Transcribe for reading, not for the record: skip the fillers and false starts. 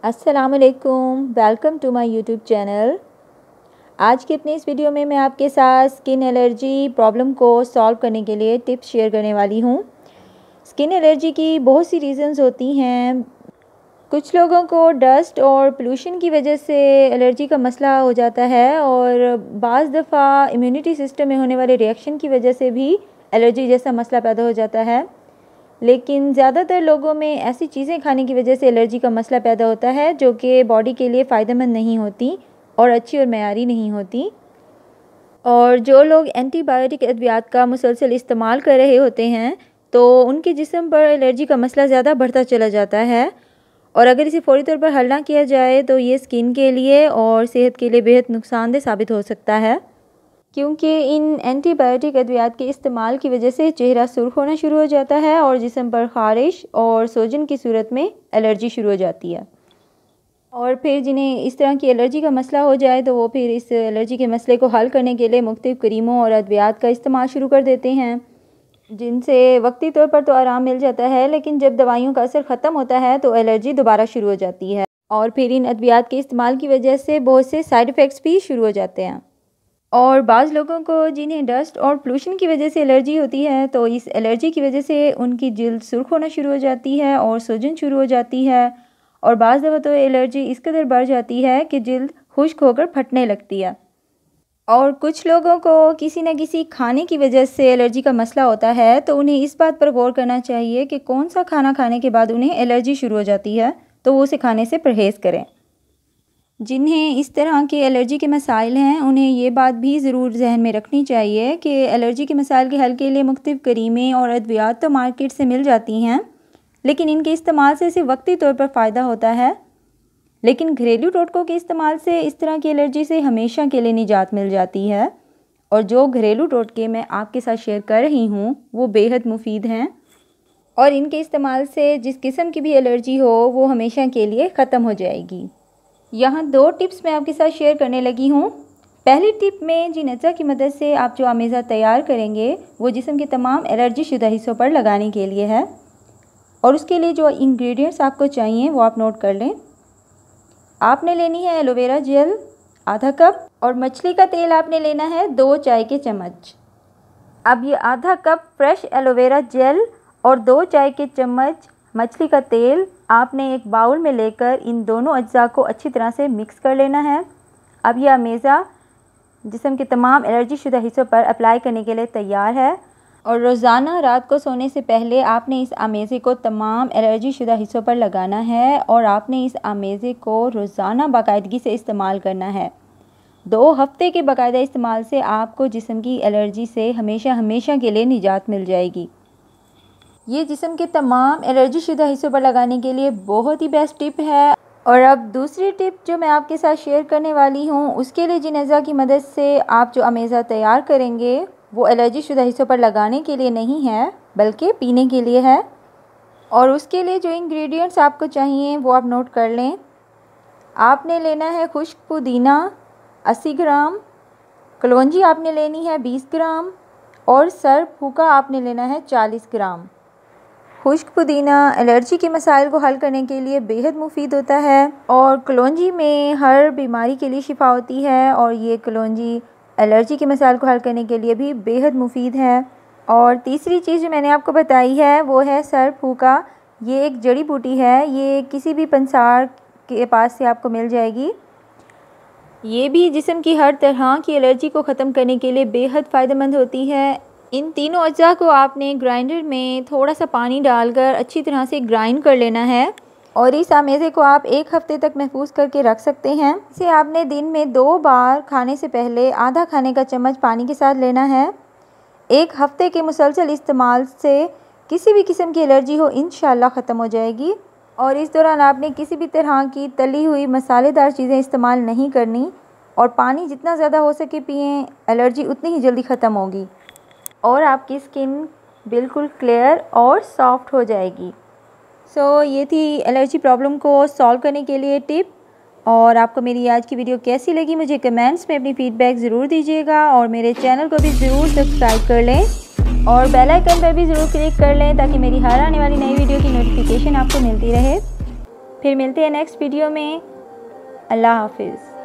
अस्सलामुअलैकुम, welcome to my YouTube channel. आज की अपनी इस वीडियो में मैं आपके साथ स्किन एलर्जी प्रॉब्लम को सॉल्व करने के लिए टिप्स शेयर करने वाली हूँ। स्किन एलर्जी की बहुत सी रीज़न्स होती हैं। कुछ लोगों को डस्ट और पोल्यूशन की वजह से एलर्जी का मसला हो जाता है और बाज़ दफ़ा इम्यूनिटी सिस्टम में होने वाले रिएक्शन की वजह से भी एलर्जी जैसा मसला पैदा हो जाता है। लेकिन ज़्यादातर लोगों में ऐसी चीज़ें खाने की वजह से एलर्जी का मसला पैदा होता है जो कि बॉडी के लिए फ़ायदेमंद नहीं होती और अच्छी और मयारी नहीं होती। और जो लोग एंटीबायोटिक अद्वियात का मुसलसल इस्तेमाल कर रहे होते हैं तो उनके जिस्म पर एलर्जी का मसला ज़्यादा बढ़ता चला जाता है और अगर इसे फ़ौरी तौर पर हल ना किया जाए तो ये स्किन के लिए और सेहत के लिए बेहद नुकसानदेह साबित हो सकता है, क्योंकि इन एंटीबायोटिक अद्वियात के इस्तेमाल की वजह से चेहरा सुर्ख होना शुरू हो जाता है और जिस्म पर ख़ारिश और सोजन की सूरत में एलर्जी शुरू हो जाती है। और फिर जिन्हें इस तरह की एलर्जी का मसला हो जाए तो वो फिर इस एलर्जी के मसले को हल करने के लिए मुख्तलिफ़ क्रीमों और अद्वियात का इस्तेमाल शुरू कर देते हैं, जिनसे वक्ती तौर पर तो आराम मिल जाता है, लेकिन जब दवाइयों का असर ख़त्म होता है तो एलर्जी दोबारा शुरू हो जाती है और फिर इन अद्वियात के इस्तेमाल की वजह से बहुत से साइड इफ़ेक्ट्स भी शुरू हो जाते हैं। और बाज़ लोगों को जिन्हें डस्ट और पोल्यूशन की वजह से एलर्जी होती है तो इस एलर्जी की वजह से उनकी जिल्द सुर्ख होना शुरू हो जाती है और सूजन शुरू हो जाती है और बाज़ दफ़ा तो एलर्जी इस कदर बढ़ जाती है कि जिल्द खुश्क होकर फटने लगती है। और कुछ लोगों को किसी न किसी खाने की वजह से एलर्जी का मसला होता है तो उन्हें इस बात पर गौर करना चाहिए कि कौन सा खाना खाने के बाद उन्हें एलर्जी शुरू हो जाती है तो वो उसे खाने से परहेज़ करें। जिन्हें इस तरह के एलर्जी के मसाइल हैं उन्हें ये बात भी ज़रूर जहन में रखनी चाहिए कि एलर्जी के मसाइल के हल के लिए मुख्तलिफ़ करीमें और अद्वियात तो मार्केट से मिल जाती हैं, लेकिन इनके इस्तेमाल से सिर्फ वक्ती तौर पर फ़ायदा होता है। लेकिन घरेलू टोटकों के इस्तेमाल से इस तरह की एलर्जी से हमेशा के लिए निजात मिल जाती है और जो घरेलू टोटके मैं आपके साथ शेयर कर रही हूँ वो बेहद मुफीद हैं और इनके इस्तेमाल से जिस किस्म की भी एलर्जी हो वो हमेशा के लिए ख़त्म हो जाएगी। यहाँ दो टिप्स मैं आपके साथ शेयर करने लगी हूँ। पहली टिप में जिन अज्जा की मदद से आप जो आमेज़ा तैयार करेंगे वो जिस्म के तमाम एलर्जी शुदा हिस्सों पर लगाने के लिए है और उसके लिए जो इंग्रेडिएंट्स आपको चाहिए वो आप नोट कर लें। आपने लेनी है एलोवेरा जेल आधा कप और मछली का तेल आपने लेना है 2 चाय के चम्मच। अब ये आधा कप फ्रेश एलोवेरा जेल और 2 चाय के चम्मच मछली का तेल आपने एक बाउल में लेकर इन दोनों अज्जा को अच्छी तरह से मिक्स कर लेना है। अब यह आमेज़ा जिस्म के तमाम एलर्जी शुदा हिस्सों पर अप्लाई करने के लिए तैयार है और रोज़ाना रात को सोने से पहले आपने इस आमेज़े को तमाम एलर्जी शुदा हिस्सों पर लगाना है और आपने इस आमेज़े को रोज़ाना बाकायदगी से इस्तेमाल करना है। 2 हफ्ते के बाकायदा इस्तेमाल से आपको जिस्म की एलर्जी से हमेशा के लिए निजात मिल जाएगी। ये जिस्म के तमाम एलर्जी शुदा हिस्सों पर लगाने के लिए बहुत ही बेस्ट टिप है। और अब दूसरी टिप जो मैं आपके साथ शेयर करने वाली हूँ उसके लिए जिन अज़ा की मदद से आप जो आमेज़ा तैयार करेंगे वो एलर्जी शुदा हिस्सों पर लगाने के लिए नहीं है बल्कि पीने के लिए है। और उसके लिए जो इंग्रेडिएंट्स आपको चाहिए वो आप नोट कर लें। आपने लेना है खुश्क पुदीना 80 ग्राम, कलौंजी आपने लेनी है 20 ग्राम और सर फूका आपने लेना है 40 ग्राम। खुश्क पुदीना एलर्जी के मसाइल को हल करने के लिए बेहद मुफीद होता है और कलौंजी में हर बीमारी के लिए शिफा होती है और ये कलौंजी एलर्जी के मसाइल को हल करने के लिए भी बेहद मुफीद है। और तीसरी चीज़ जो मैंने आपको बताई है वो है सर फूका। ये एक जड़ी बूटी है, ये किसी भी पंसार के पास से आपको मिल जाएगी। ये भी जिस्म की हर तरह की एलर्जी को ख़त्म करने के लिए बेहद फ़ायदेमंद होती है। इन तीनों अज्जा को आपने ग्राइंडर में थोड़ा सा पानी डालकर अच्छी तरह से ग्राइंड कर लेना है और इस आमेज़े को आप 1 हफ़्ते तक महफूज करके रख सकते हैं। इसे आपने दिन में 2 बार खाने से पहले आधा खाने का चम्मच पानी के साथ लेना है। 1 हफ़्ते के मुसलसल इस्तेमाल से किसी भी किस्म की एलर्जी हो इंशाअल्लाह ख़त्म हो जाएगी। और इस दौरान आपने किसी भी तरह की तली हुई मसालेदार चीज़ें इस्तेमाल नहीं करनी और पानी जितना ज़्यादा हो सके पिएँ, एलर्जी उतनी ही जल्दी ख़त्म होगी और आपकी स्किन बिल्कुल क्लियर और सॉफ्ट हो जाएगी। ये थी एलर्जी प्रॉब्लम को सॉल्व करने के लिए टिप। और आपको मेरी आज की वीडियो कैसी लगी मुझे कमेंट्स में अपनी फ़ीडबैक ज़रूर दीजिएगा और मेरे चैनल को भी ज़रूर सब्सक्राइब कर लें और बेल आइकन पर भी ज़रूर क्लिक कर लें ताकि मेरी हर आने वाली नई वीडियो की नोटिफिकेशन आपको मिलती रहे। फिर मिलते हैं नेक्स्ट वीडियो में। अल्लाह हाफिज़।